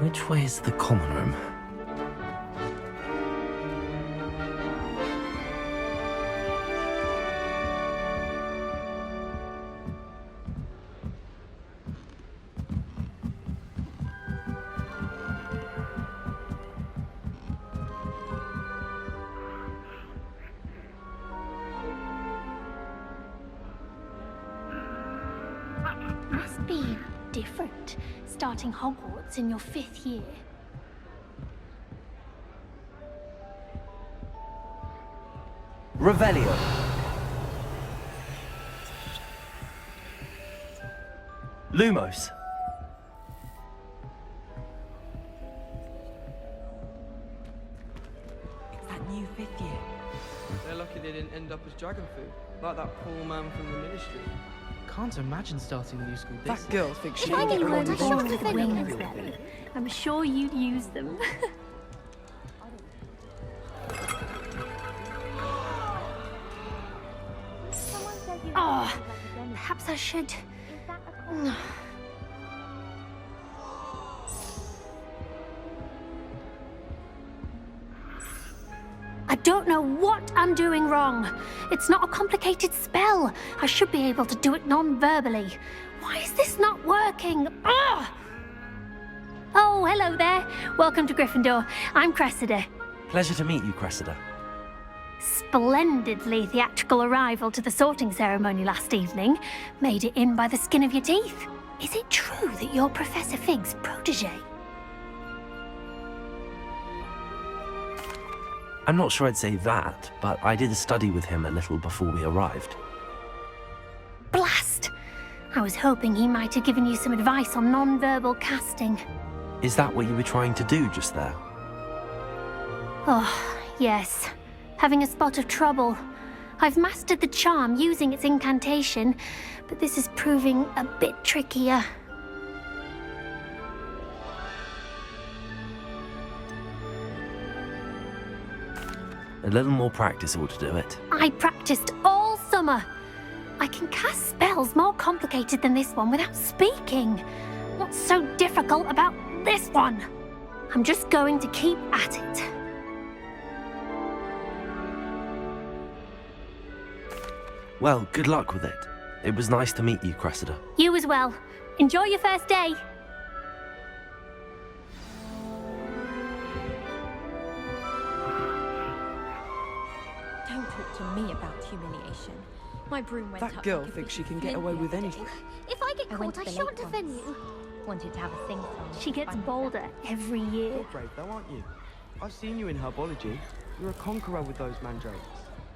Which way is the common room? Must be different, starting Hogwarts in your 5th year. Revelio. Lumos. It's that new 5th year. They're lucky they didn't end up as dragon food, like that poor man from the ministry. Can't imagine starting a new school this That girl thinks she If I can get get away learned a with shot anything. of opinions then, I'm sure you'd use them. Oh, perhaps I should... I don't know what I'm doing wrong. It's not a complicated spell. I should be able to do it non-verbally. Why is this not working? Ugh! Oh, hello there. Welcome to Gryffindor. I'm Cressida. Pleasure to meet you, Cressida. Splendidly theatrical arrival to the sorting ceremony last evening. Made it in by the skin of your teeth. Is it true that you're Professor Fig's protege? I'm not sure I'd say that, but I did study with him a little before we arrived. Blast! I was hoping he might have given you some advice on non-verbal casting. Is that what you were trying to do just there? Oh, yes. Having a spot of trouble. I've mastered the charm using its incantation, but this is proving a bit trickier. A little more practice ought to do it. I practiced all summer. I can cast spells more complicated than this one without speaking. What's so difficult about this one? I'm just going to keep at it. Well, good luck with it. It was nice to meet you, Cressida. You as well. Enjoy your first day. Don't talk to me about humiliation. My broom went up. That girl like a thinks she big can get flint away the with other anything. day. If I get I went caught, I to the shan't lake offend once. you. Wanted to have a sing-song. She gets by myself. bolder every year. You're brave though, aren't you? I've seen you in herbology. You're a conqueror with those mandrakes.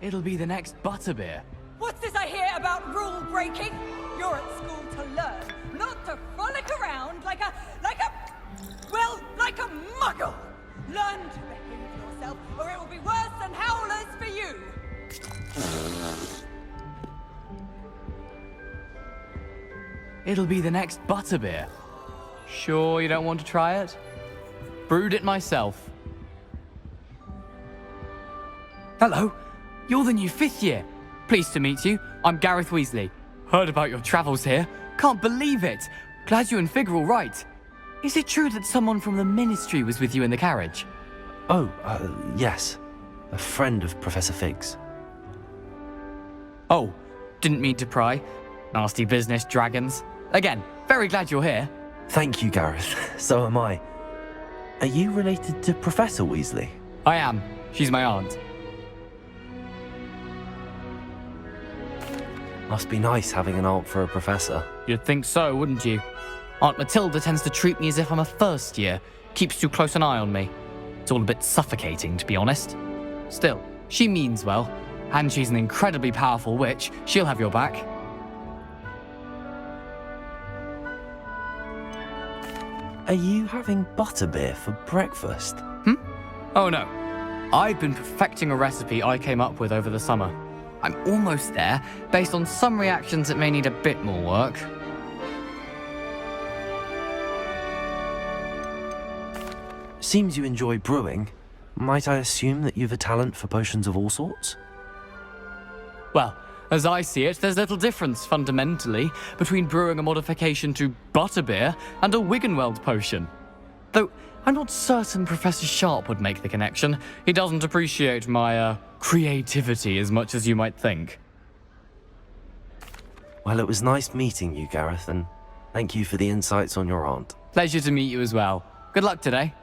It'll be the next butterbeer. What's this I hear about rule breaking? You're at school to learn, not to frolic around like a muggle. Learn to behave yourself, or it will be worse than howlers for you. It'll be the next butterbeer. Sure you don't want to try it? Brewed it myself. Hello, you're the new 5th year. Pleased to meet you. I'm Gareth Weasley. Heard about your travels here. Can't believe it. Glad you and Fig are all right. Is it true that someone from the ministry was with you in the carriage? Oh, yes. A friend of Professor Fig's. Oh, didn't mean to pry. Nasty business, dragons. Again, very glad you're here. Thank you, Gareth. So am I. Are you related to Professor Weasley? I am. She's my aunt. Must be nice having an aunt for a professor. You'd think so, wouldn't you? Aunt Matilda tends to treat me as if I'm a first year. Keeps too close an eye on me. It's all a bit suffocating, to be honest. Still, she means well. And she's an incredibly powerful witch. She'll have your back. Are you having butterbeer for breakfast? Oh no. I've been perfecting a recipe I came up with over the summer. I'm almost there, based on some reactions that may need a bit more work. Seems you enjoy brewing. Might I assume that you've a talent for potions of all sorts? Well, as I see it, there's little difference, fundamentally, between brewing a modification to butterbeer and a Wiggenweld potion. Though I'm not certain Professor Sharp would make the connection. He doesn't appreciate my, creativity as much as you might think. Well, it was nice meeting you, Gareth, and thank you for the insights on your aunt. Pleasure to meet you as well. Good luck today.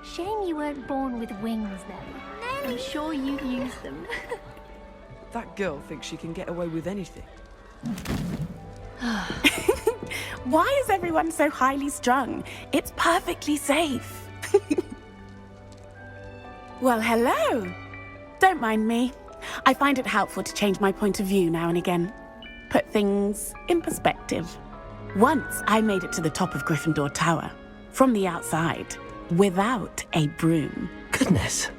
Shame you weren't born with wings, Nelly. I'm sure you'd use them. That girl thinks she can get away with anything. Why is everyone so highly strung? It's perfectly safe. Well, hello. Don't mind me. I find it helpful to change my point of view now and again. Put things in perspective. Once I made it to the top of Gryffindor Tower, from the outside, without a broom. Goodness.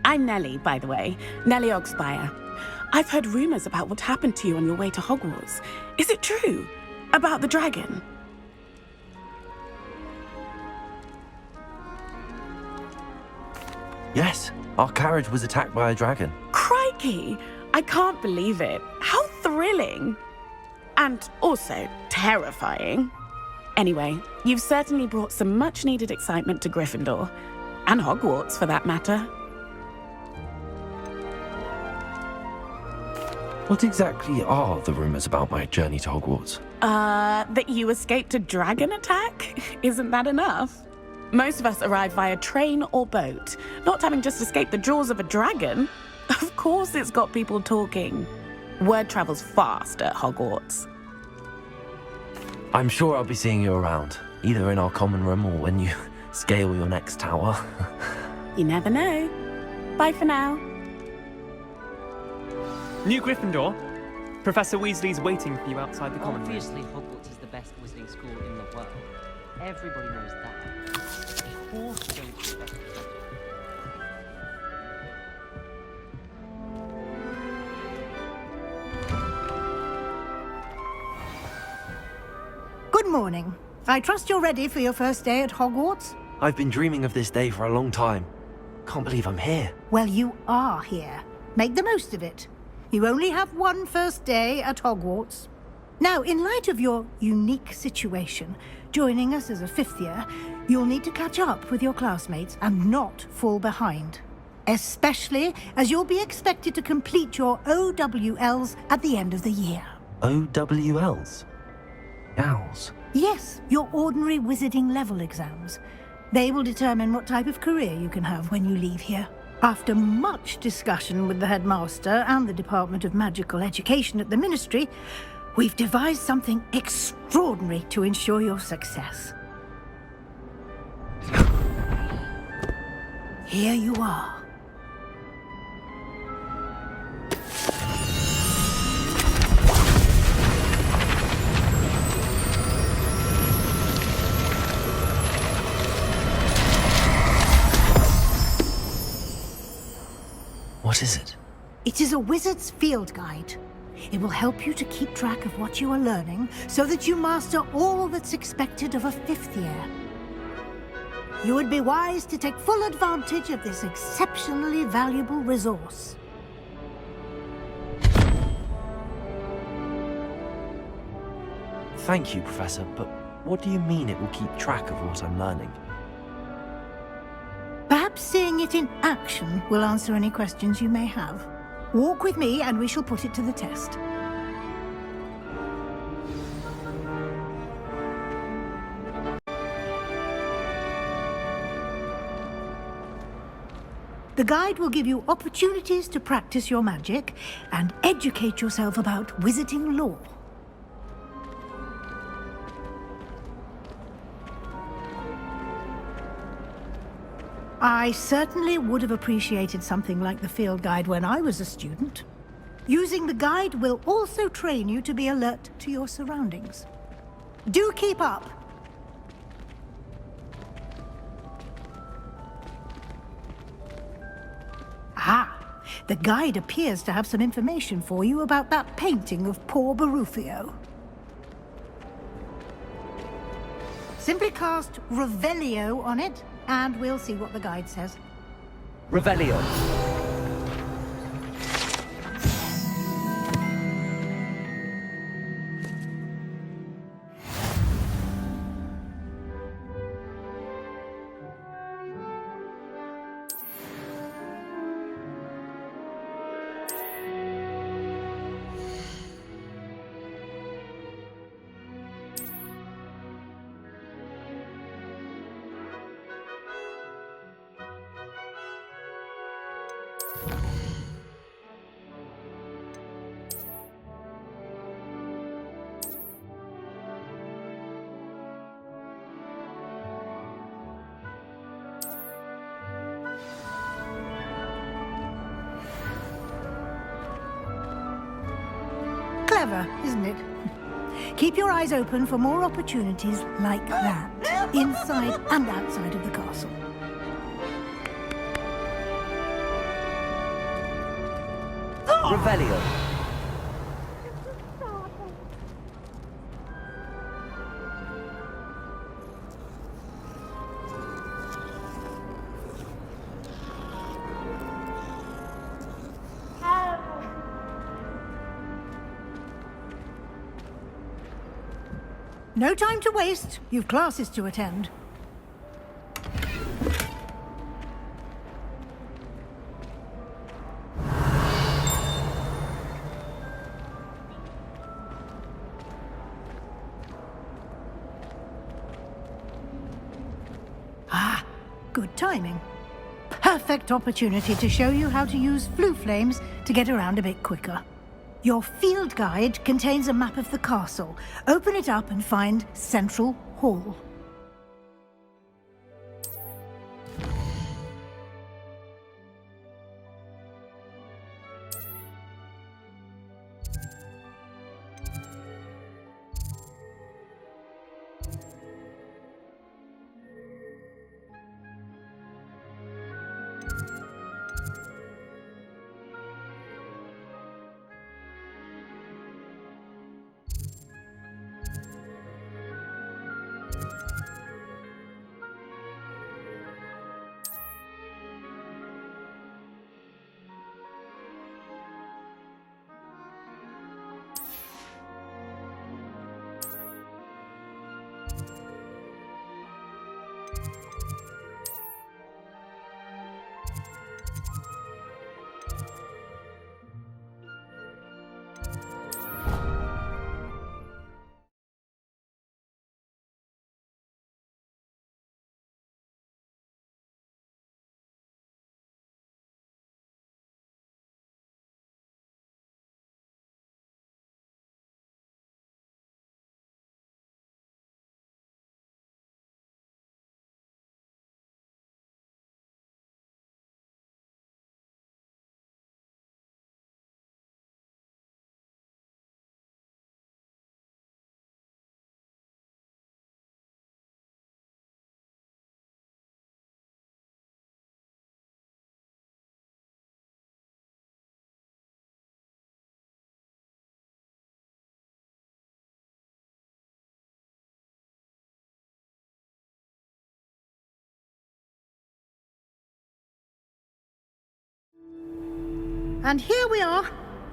I'm Nellie, by the way. Nellie Ogspire. I've heard rumors about what happened to you on your way to Hogwarts. Is it true? About the dragon? Yes, our carriage was attacked by a dragon. Crikey! I can't believe it. How thrilling! And also terrifying. Anyway, you've certainly brought some much-needed excitement to Gryffindor. And Hogwarts, for that matter. What exactly are the rumors about my journey to Hogwarts? That you escaped a dragon attack? Isn't that enough? Most of us arrive via train or boat, not having just escaped the jaws of a dragon. Of course it's got people talking. Word travels fast at Hogwarts. I'm sure I'll be seeing you around, either in our common room or when you scale your next tower. You never know. Bye for now. New Gryffindor, Professor Weasley's waiting for you outside the common room. Obviously, Hogwarts is the best wizarding school in the world. Everybody knows that. Of course, going to the best professor. Good morning. I trust you're ready for your first day at Hogwarts? I've been dreaming of this day for a long time. Can't believe I'm here. Well, you are here. Make the most of it. You only have one first day at Hogwarts. Now, in light of your unique situation, joining us as a fifth year, you'll need to catch up with your classmates and not fall behind. Especially as you'll be expected to complete your OWLs at the end of the year. OWLs? Owls? Yes, your ordinary wizarding level exams. They will determine what type of career you can have when you leave here. After much discussion with the headmaster and the Department of Magical Education at the Ministry, we've devised something extraordinary to ensure your success. Here you are. What is it? It is a wizard's field guide. It will help you to keep track of what you are learning so that you master all that's expected of a fifth year. You would be wise to take full advantage of this exceptionally valuable resource. Thank you, Professor, but what do you mean it will keep track of what I'm learning? Perhaps seeing it in action will answer any questions you may have. Walk with me and we shall put it to the test. The guide will give you opportunities to practice your magic and educate yourself about wizarding lore. I certainly would have appreciated something like the field guide when I was a student. Using the guide will also train you to be alert to your surroundings. Do keep up! Ah, the guide appears to have some information for you about that painting of poor Barufio. Simply cast Revelio on it, and we'll see what the guide says. Revelio. Clever, isn't it? Keep your eyes open for more opportunities like that, inside and outside of the castle. Revelio. No time to waste. You've classes to attend. Ah, good timing. Perfect opportunity to show you how to use flue flames to get around a bit quicker. Your field guide contains a map of the castle. Open it up and find Central Hall. And here we are.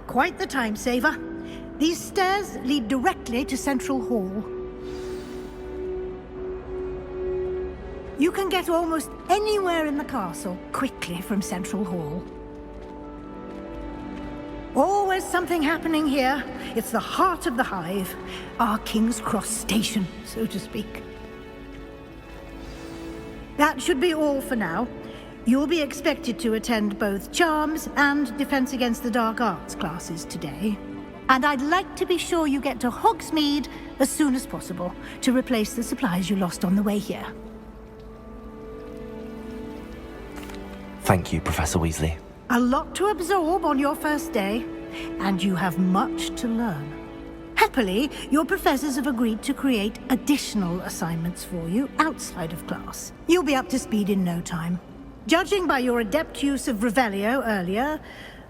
Quite the time saver. These stairs lead directly to Central Hall. You can get almost anywhere in the castle quickly from Central Hall. Always something happening here. It's the heart of the hive. Our King's Cross station, so to speak. That should be all for now. You'll be expected to attend both Charms and Defense Against the Dark Arts classes today. And I'd like to be sure you get to Hogsmeade as soon as possible to replace the supplies you lost on the way here. Thank you, Professor Weasley. A lot to absorb on your first day, and you have much to learn. Happily, your professors have agreed to create additional assignments for you outside of class. You'll be up to speed in no time. Judging by your adept use of Revelio earlier,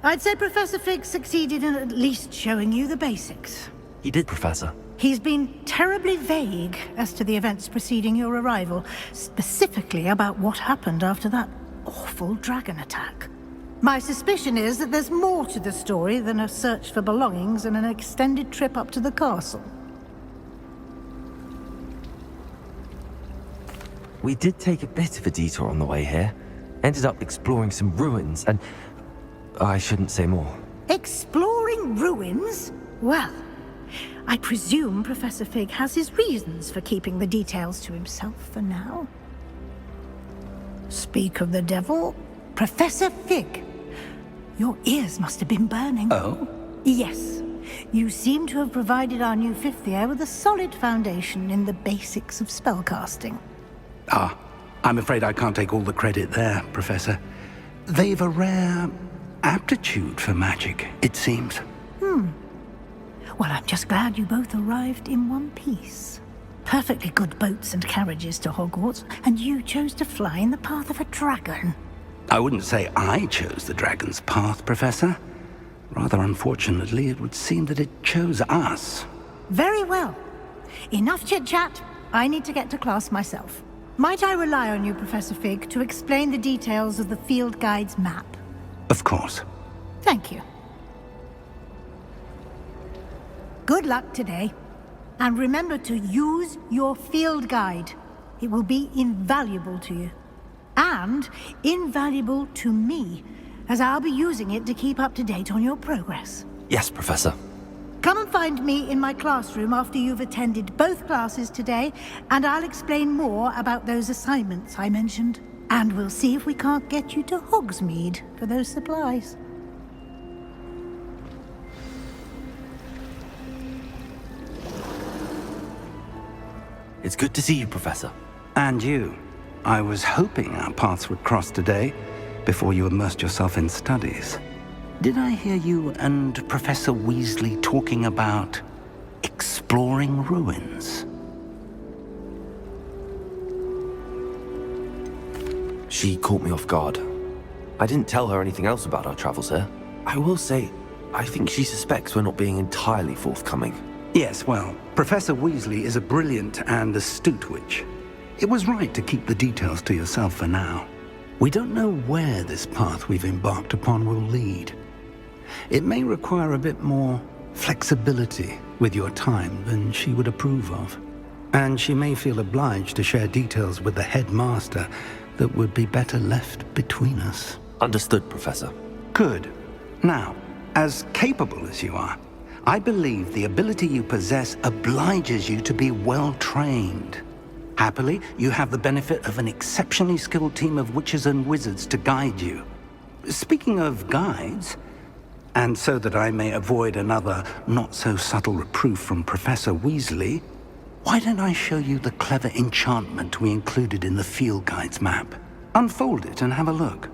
I'd say Professor Fig succeeded in at least showing you the basics. He did, Professor. He's been terribly vague as to the events preceding your arrival, specifically about what happened after that awful dragon attack. My suspicion is that there's more to the story than a search for belongings and an extended trip up to the castle. We did take a bit of a detour on the way here. Ended up exploring some ruins and... I shouldn't say more. Exploring ruins? Well, I presume Professor Fig has his reasons for keeping the details to himself for now. Speak of the devil, Professor Fig. Your ears must have been burning. Oh? Yes. You seem to have provided our new fifth year with a solid foundation in the basics of spellcasting. Ah, I'm afraid I can't take all the credit there, Professor. They've a rare aptitude for magic, it seems. Well, I'm just glad you both arrived in one piece. Perfectly good boats and carriages to Hogwarts, and you chose to fly in the path of a dragon. I wouldn't say I chose the dragon's path, Professor. Rather unfortunately, it would seem that it chose us. Very well. Enough chit-chat. I need to get to class myself. Might I rely on you, Professor Fig, to explain the details of the field guide's map? Of course. Thank you. Good luck today. And remember to use your field guide. It will be invaluable to you. And invaluable to me, as I'll be using it to keep up to date on your progress. Yes, Professor. Come and find me in my classroom after you've attended both classes today, and I'll explain more about those assignments I mentioned. And we'll see if we can't get you to Hogsmeade for those supplies. It's good to see you, Professor. And you. I was hoping our paths would cross today, before you immersed yourself in studies. Did I hear you and Professor Weasley talking about exploring ruins? She caught me off guard. I didn't tell her anything else about our travels here. I will say, I think she suspects we're not being entirely forthcoming. Yes, well, Professor Weasley is a brilliant and astute witch. It was right to keep the details to yourself for now. We don't know where this path we've embarked upon will lead. It may require a bit more flexibility with your time than she would approve of. And she may feel obliged to share details with the headmaster that would be better left between us. Understood, Professor. Good. Now, as capable as you are, I believe the ability you possess obliges you to be well-trained. Happily, you have the benefit of an exceptionally skilled team of witches and wizards to guide you. Speaking of guides, and so that I may avoid another not-so-subtle reproof from Professor Weasley, why don't I show you the clever enchantment we included in the field guide's map? Unfold it and have a look.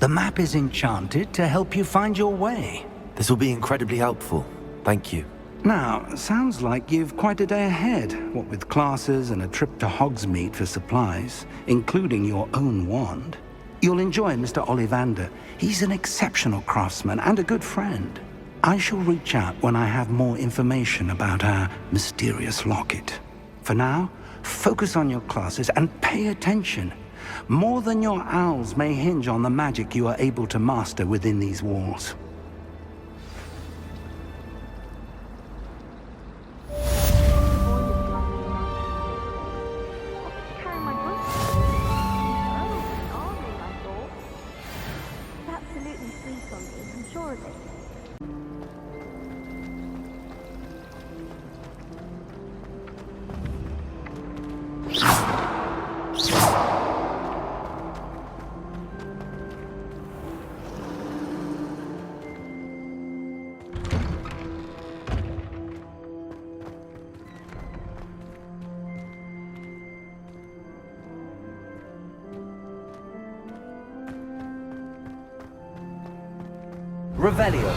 The map is enchanted to help you find your way. This will be incredibly helpful. Thank you. Now, sounds like you've quite a day ahead, what with classes and a trip to Hogsmeade for supplies, including your own wand. You'll enjoy Mr. Ollivander. He's an exceptional craftsman and a good friend. I shall reach out when I have more information about our mysterious locket. For now, focus on your classes and pay attention. More than your owls may hinge on the magic you are able to master within these walls. Absolutely sweet on me, I'm sure of it. Revelio.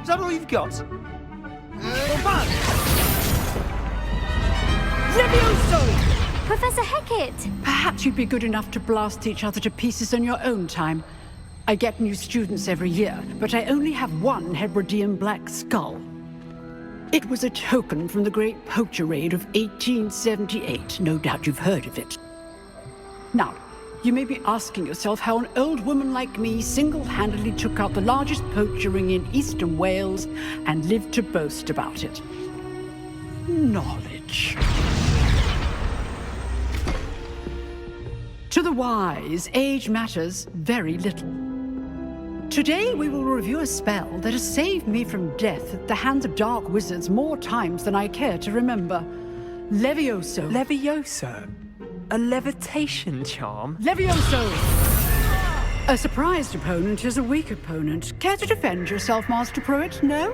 Is that all you've got? Levioso! Professor Hecat! Perhaps you'd be good enough to blast each other to pieces in your own time. I get new students every year, but I only have one Hebridean black skull. It was a token from the Great Poacher Raid of 1878. No doubt you've heard of it. Now, you may be asking yourself how an old woman like me single-handedly took out the largest poacher ring in eastern Wales and lived to boast about it. Knowledge. To the wise, age matters very little. Today we will review a spell that has saved me from death at the hands of dark wizards more times than I care to remember. Levioso. Levioso? A levitation charm? Levioso! A surprised opponent is a weak opponent. Care to defend yourself, Master Pruitt? No?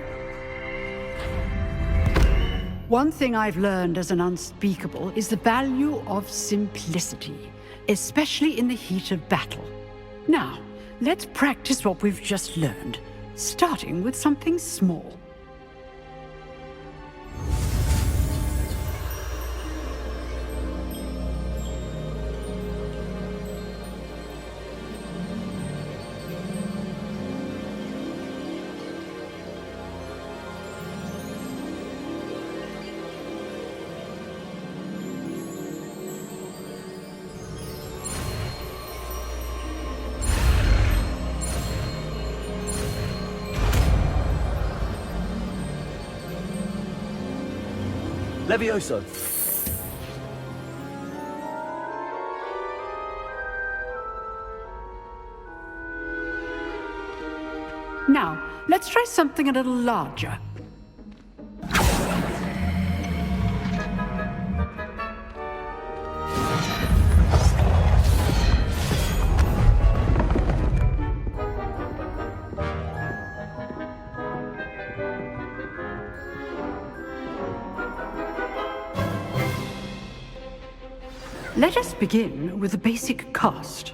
One thing I've learned as an unspeakable is the value of simplicity, especially in the heat of battle. Now, let's practice what we've just learned, starting with something small. Levioso. Now, let's try something a little larger. Let us begin with the basic cast.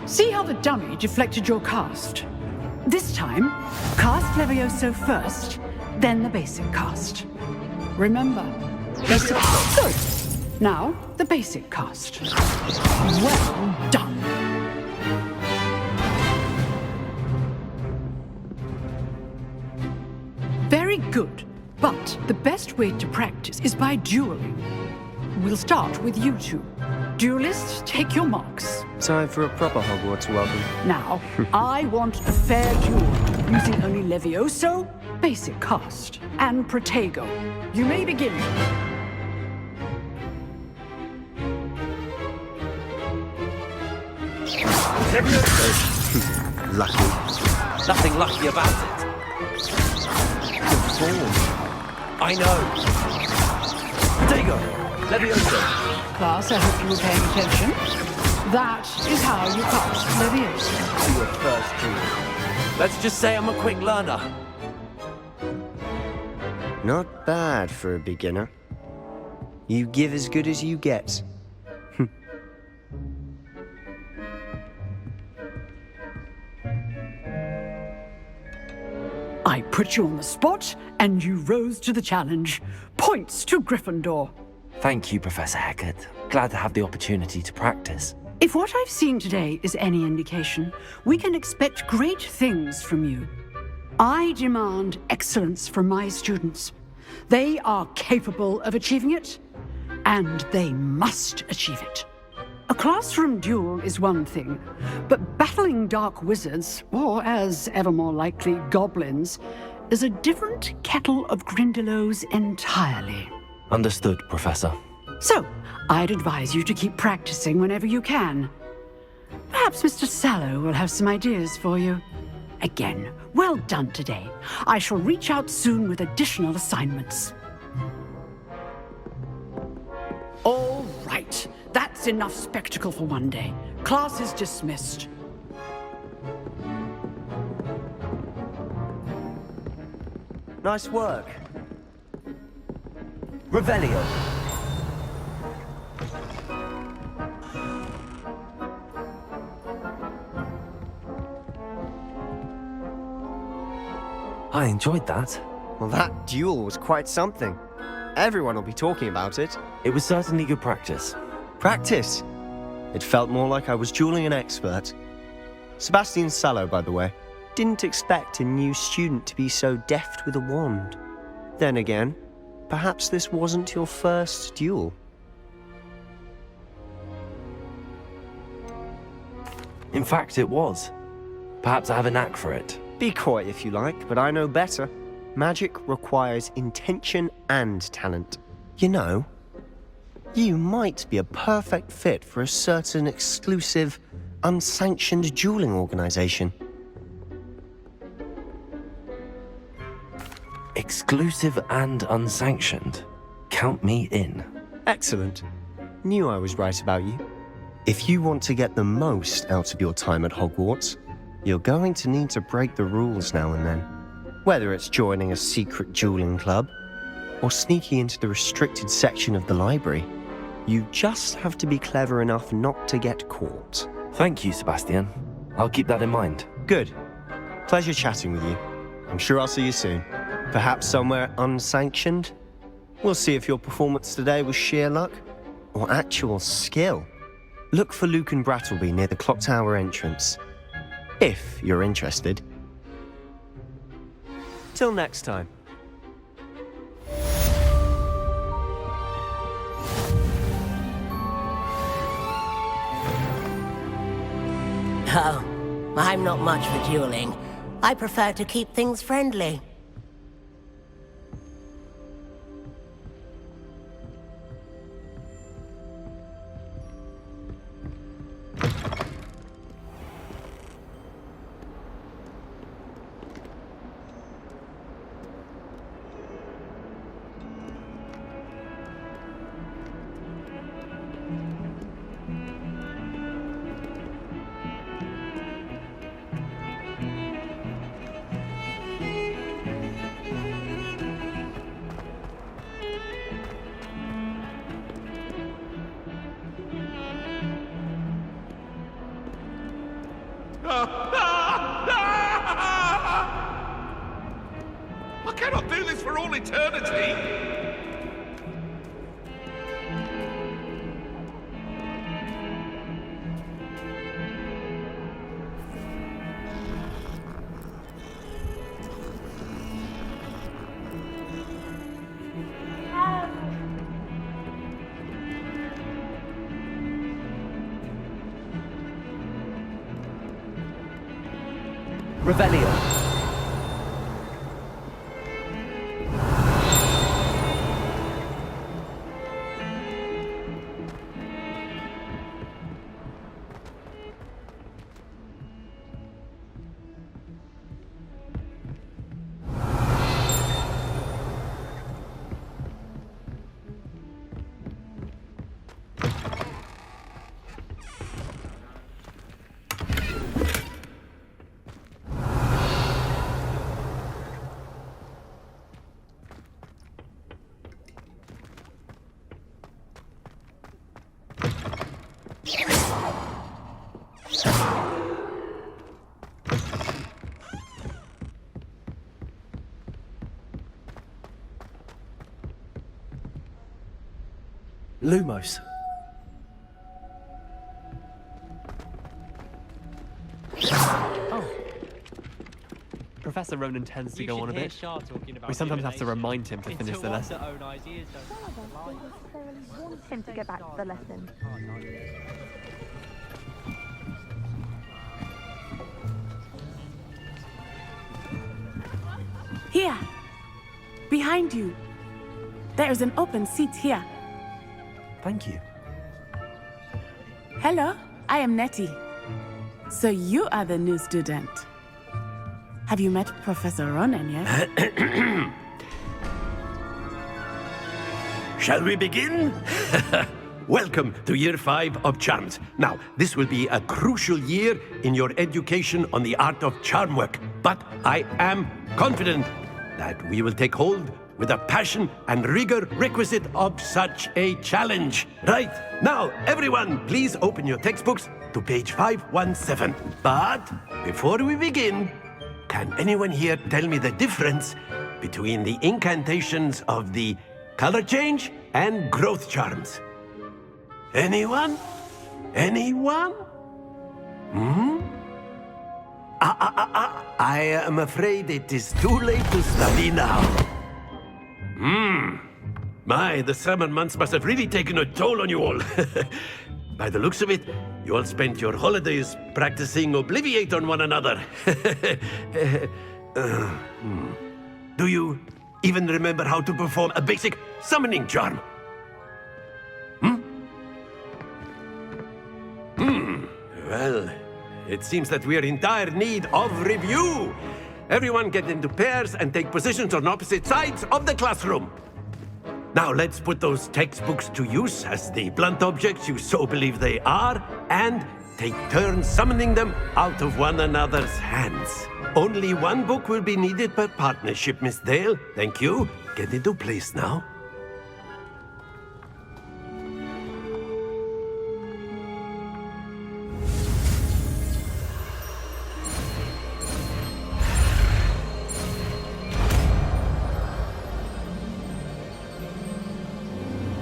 See how the dummy deflected your cast? This time, cast Levioso first, then the basic cast. Remember, basic. Good. Now, the basic cast. Well done. Very good. But the best way to practice is by dueling. We'll start with you two. Duelists, take your marks. Time for a proper Hogwarts welcome. Now, I want a fair duel, using only Levioso, basic cast, and Protego. You may begin. Lucky. Nothing lucky about it. Good form. I know. Protego! Levioso! Class, I hope you were paying attention. That is how you cast Levioso. Your first duel. Let's just say I'm a quick learner. Not bad for a beginner. You give as good as you get. I put you on the spot, and you rose to the challenge. Points to Gryffindor. Thank you, Professor Hecat. Glad to have the opportunity to practice. If what I've seen today is any indication, we can expect great things from you. I demand excellence from my students. They are capable of achieving it, and they must achieve it. A classroom duel is one thing, but battling dark wizards, or as ever more likely, goblins, is a different kettle of Grindylows entirely. Understood, Professor. So, I'd advise you to keep practicing whenever you can. Perhaps Mr. Sallow will have some ideas for you. Again, well done today. I shall reach out soon with additional assignments. All right. That's enough spectacle for one day. Class is dismissed. Nice work. Revelio. I enjoyed that. Well, that duel was quite something. Everyone will be talking about it. It was certainly good practice. Practice? It felt more like I was dueling an expert. Sebastian Sallow, by the way. Didn't expect a new student to be so deft with a wand. Then again, perhaps this wasn't your first duel. In fact, it was. Perhaps I have a knack for it. Be coy if you like, but I know better. Magic requires intention and talent. You know, you might be a perfect fit for a certain exclusive, unsanctioned dueling organization. Exclusive and unsanctioned. Count me in. Excellent. Knew I was right about you. If you want to get the most out of your time at Hogwarts, you're going to need to break the rules now and then. Whether it's joining a secret dueling club, or sneaking into the restricted section of the library, you just have to be clever enough not to get caught. Thank you, Sebastian. I'll keep that in mind. Good. Pleasure chatting with you. I'm sure I'll see you soon. Perhaps somewhere unsanctioned? We'll see if your performance today was sheer luck, or actual skill. Look for Luke and Brattleby near the clock tower entrance. If you're interested. Till next time. Oh, I'm not much for dueling. I prefer to keep things friendly. I cannot do this for all eternity! Revelio. Lumos. Oh. Professor Ronan tends to go on a bit. We sometimes have to remind him to finish the lesson. Want him to get back to the lesson. Here. Behind you. There is an open seat here. Thank you. Hello, I am Nettie. So you are the new student. Have you met Professor Ronan yet? Shall we begin? Welcome to Year 5 of Charms. Now, this will be a crucial year in your education on the art of charm work, but I am confident that we will take hold with the passion and rigor requisite of such a challenge. Right, now, everyone, please open your textbooks to page 517. But before we begin, can anyone here tell me the difference between the incantations of the color change and growth charms? Anyone? Anyone? Hmm? I am afraid it is too late to study now. My, the summer months must have really taken a toll on you all. By the looks of it, you all spent your holidays practicing Obliviate on one another. Do you even remember how to perform a basic summoning charm? Well, it seems that we are in dire need of review. Everyone get into pairs and take positions on opposite sides of the classroom. Now let's put those textbooks to use as the blunt objects you so believe they are, and take turns summoning them out of one another's hands. Only one book will be needed per partnership, Miss Dale. Thank you. Get into place now.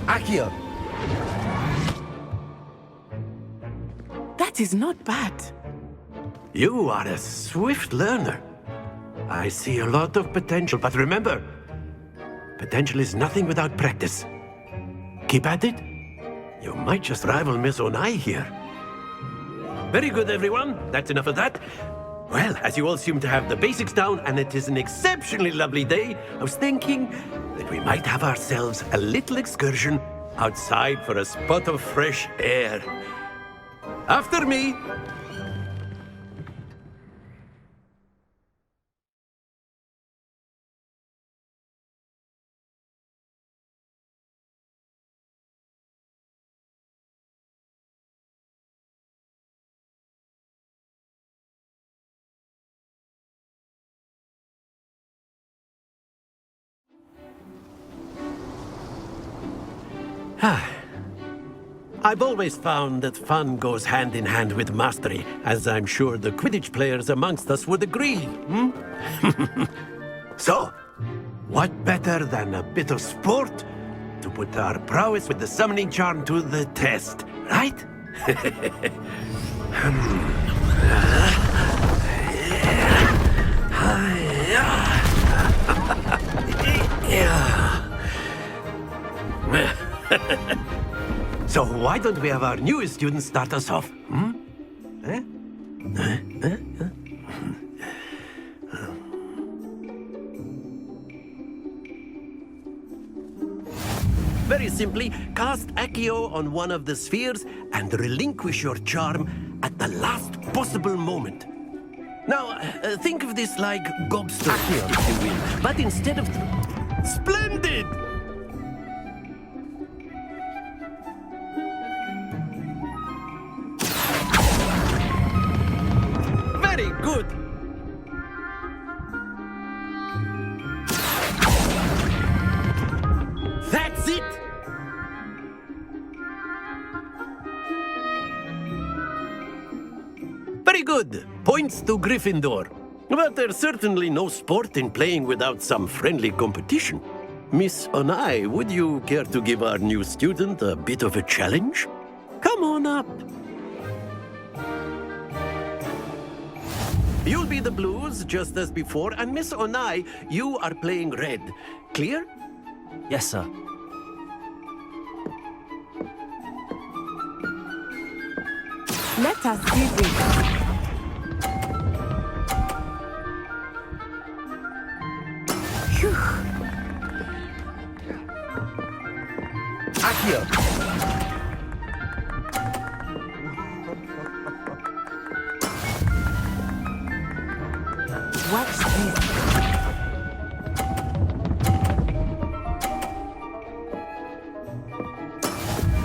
Accio! That is not bad. You are a swift learner. I see a lot of potential, but remember, potential is nothing without practice. Keep at it. You might just rival Miss Onai here. Very good, everyone. That's enough of that. Well, as you all seem to have the basics down, and it is an exceptionally lovely day, I was thinking that we might have ourselves a little excursion outside for a spot of fresh air. After me! I've always found that fun goes hand in hand with mastery, as I'm sure the Quidditch players amongst us would agree. So, what better than a bit of sport to put our prowess with the summoning charm to the test, right? So why don't we have our newest student start us off? Very simply, cast Accio on one of the spheres and relinquish your charm at the last possible moment. Now, think of this like gobstones, if you will, but instead of... Splendid! Very good! That's it! Very good. Points to Gryffindor. But there's certainly no sport in playing without some friendly competition. Miss Onai, would you care to give our new student a bit of a challenge? Come on up. You'll be the blues, just as before, and Miss Onai, you are playing red. Clear? Yes, sir. Let us see this. Phew. Accio! Watch this.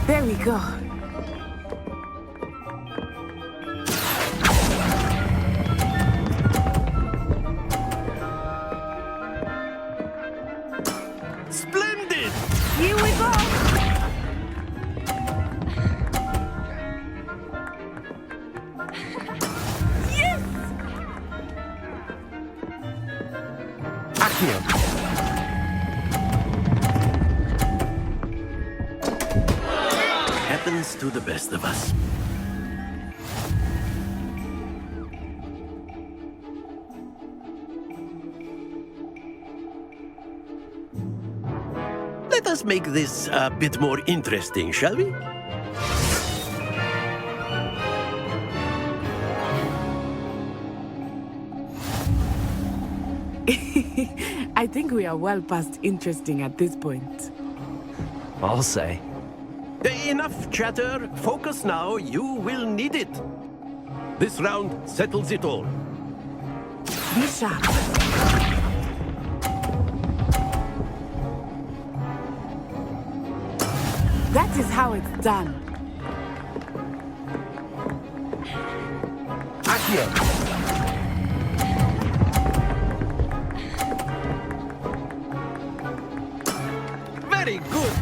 There we go. Splendid! Here we go. Yes! Accio! Happens to the best of us. Let us make this a bit more interesting, shall we? I think we are well past interesting at this point. I'll say. Enough chatter. Focus now. You will need it. This round settles it all. Be sharp. That is how it's done. Accio! Very good.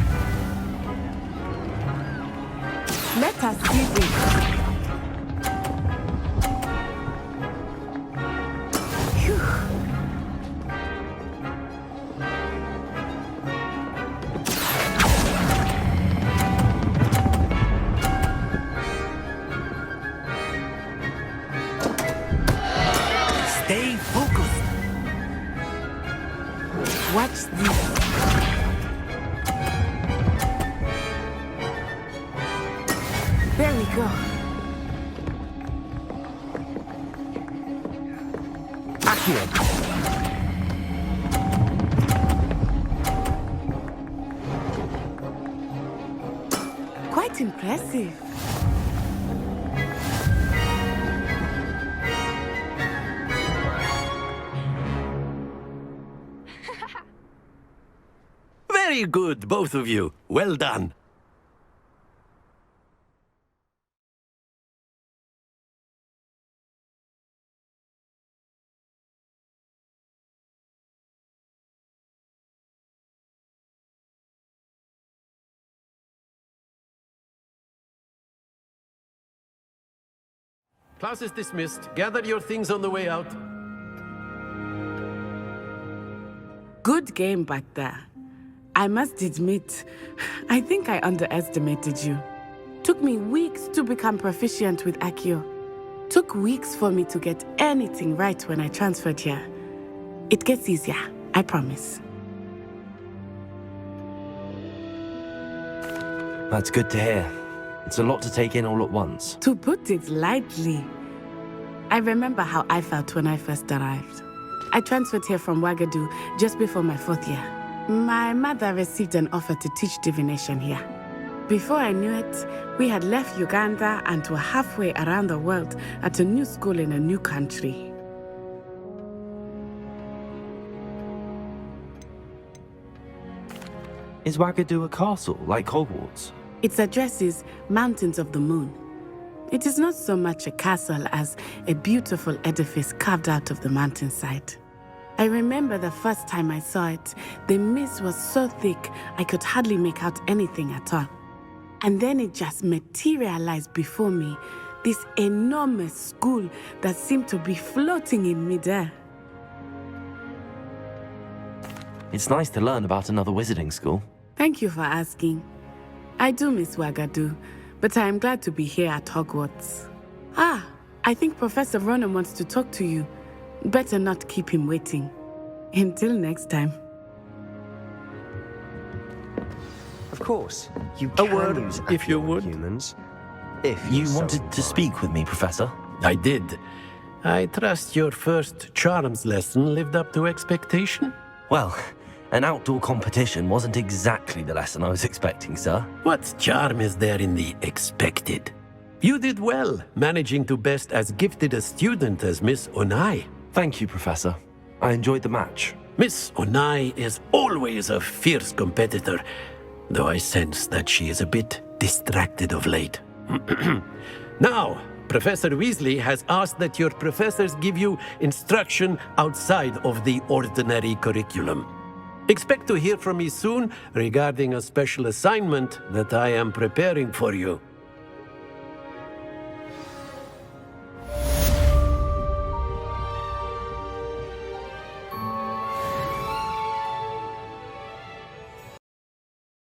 Let us see this. Phew. Stay focused. Watch this. There we go. Accio! Quite impressive. Very good, both of you. Well done. Class is dismissed. Gather your things on the way out. Good game back there. I must admit, I think I underestimated you. Took me weeks to become proficient with Accio. Took weeks for me to get anything right when I transferred here. It gets easier, I promise. That's good to hear. It's a lot to take in all at once. To put it lightly, I remember how I felt when I first arrived. I transferred here from Wagadu just before my 4th year. My mother received an offer to teach divination here. Before I knew it, we had left Uganda and were halfway around the world at a new school in a new country. Is Wagadu a castle, like Hogwarts? Its address is Mountains of the Moon. It is not so much a castle as a beautiful edifice carved out of the mountainside. I remember the first time I saw it, the mist was so thick I could hardly make out anything at all. And then it just materialized before me, this enormous school that seemed to be floating in midair. It's nice to learn about another wizarding school. Thank you for asking. I do miss Wagadu, but I am glad to be here at Hogwarts. Ah, I think Professor Ronan wants to talk to you. Better not keep him waiting. Until next time. Of course, you A can word, use if you acting would. humans. If You so wanted to inclined. speak with me, Professor? I did. I trust your first charms lesson lived up to expectation? Well, an outdoor competition wasn't exactly the lesson I was expecting, sir. What charm is there in the expected? You did well, managing to best as gifted a student as Miss Onai. Thank you, Professor. I enjoyed the match. Miss Onai is always a fierce competitor, though I sense that she is a bit distracted of late. Now, Professor Weasley has asked that your professors give you instruction outside of the ordinary curriculum. Expect to hear from me soon regarding a special assignment that I am preparing for you.